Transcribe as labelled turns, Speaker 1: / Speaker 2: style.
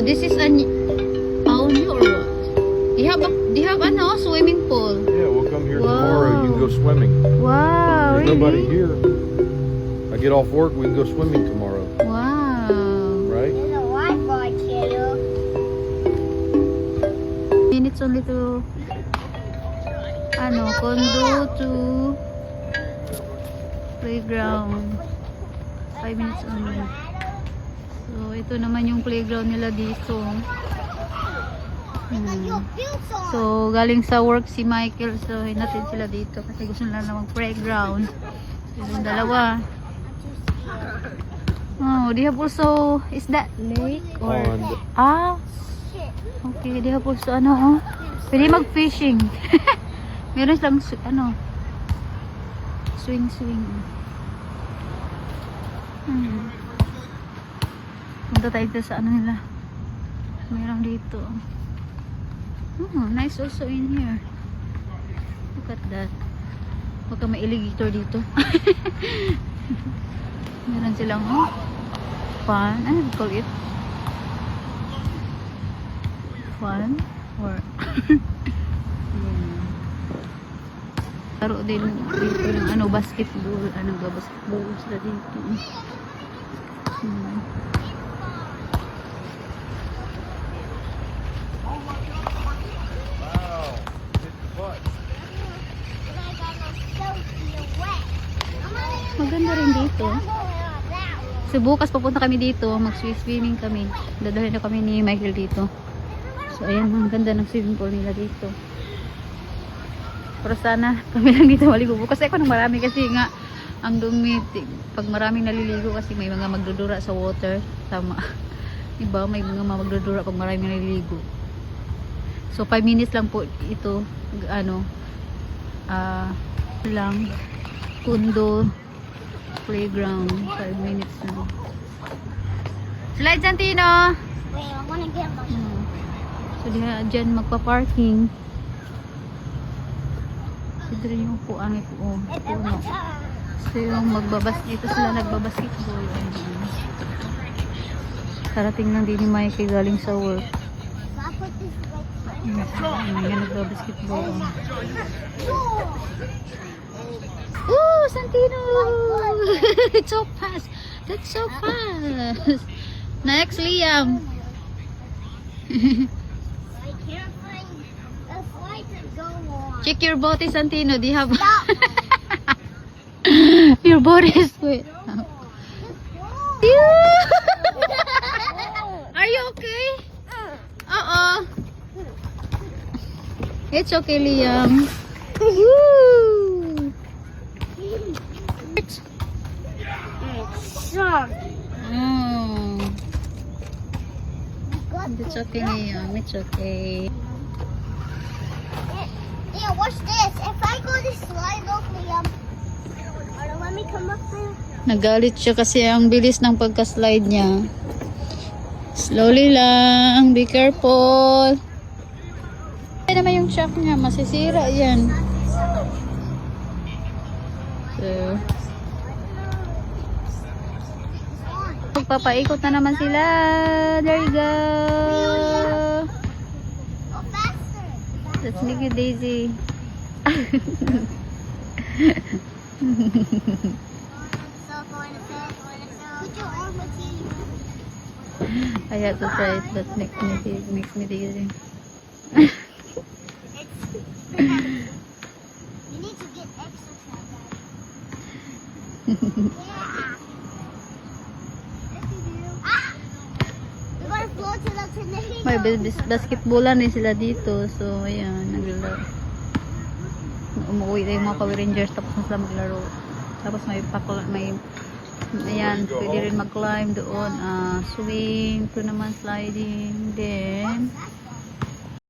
Speaker 1: this is a oh new or what? Do you have ano swimming pool?
Speaker 2: Yeah, we'll come here
Speaker 1: Wow.
Speaker 2: tomorrow. You can go swimming.
Speaker 1: Wow,
Speaker 2: There's nobody
Speaker 1: really?
Speaker 2: here. I get off work. We can go swimming tomorrow.
Speaker 1: Wow.
Speaker 2: Right?
Speaker 3: There's a Wi-Fi channel.
Speaker 1: Minutes only to ano condo to playground. 5 minutes only. So ito naman yung playground nila dito. So galing sa work si Michael, so hinatid sila dito kasi gusto nila na mag-playground. Yung dalawa. Oh, they have also, is that lake or
Speaker 2: Pond.
Speaker 1: okay, they have also ano oh. Pwede mag-fishing. Meron silang ano swing. Punta tayo dito sa ano nila. Meron dito. Oh, nice also in here. Look at that. Baka may alligator dito. Meron silang fun. Ano do you call it? Fun? Or laro din dito ng ano basketball. Ano ba basketball sila dito. Maganda rin dito. So bukas papunta kami dito, mag-swimming kami. Dadalhin na kami ni Michael dito. So ayan, ang ganda ng swimming pool nila dito. Pero sana kami lang dito maligo. Kasi ako nang marami kasi nga ang dumi. Pag maraming naliligo kasi may mga magdudura sa water. Tama. Diba? May mga magdudura pag maraming naliligo. So 5 minutes lang po ito. Ano lang kundo playground. 5 minutes lang. Slide Santino!
Speaker 3: Wait, I wanna get my...
Speaker 1: So dyan magpa-parking. Ito rin yung upuan ito. Puno. So yung dito sila nagbabasketball. Karating lang din ni Mikey galing sa work. Ayan, nagbabasketball. Oh, Santino! It's so fast. That's so fast. Next, Liam.
Speaker 3: I can't find a slide to go on.
Speaker 1: Check your body, Santino. Do you have... Your body is wet. Are you okay? It's okay, Liam. Woo!
Speaker 3: It's sharp.
Speaker 1: Oh. It's okay, Liam. It's okay.
Speaker 3: Yeah, watch this. If I go this slide off, Liam, let me come up there.
Speaker 1: Nagalit siya kasi ang bilis ng pagka-slide niya. Slowly lang. Be careful. Ay naman yung shock niya. Masisira yan. So, magpapaikot na naman sila. There you go.
Speaker 3: Go faster.
Speaker 1: Let's make it Daisy.
Speaker 3: Put your arm with you.
Speaker 1: I have to try it, but makes me dizzy.
Speaker 3: You need to get exercise. Yeah. We're gonna float to the tornado.
Speaker 1: May basketballan din sila dito. So, ayan, naglalaro. Umuwi na yung mga Power Rangers tapos na sila maglaro. Tapos ayan, pwede rin mag-climb doon. Swing, ito naman sliding. Then,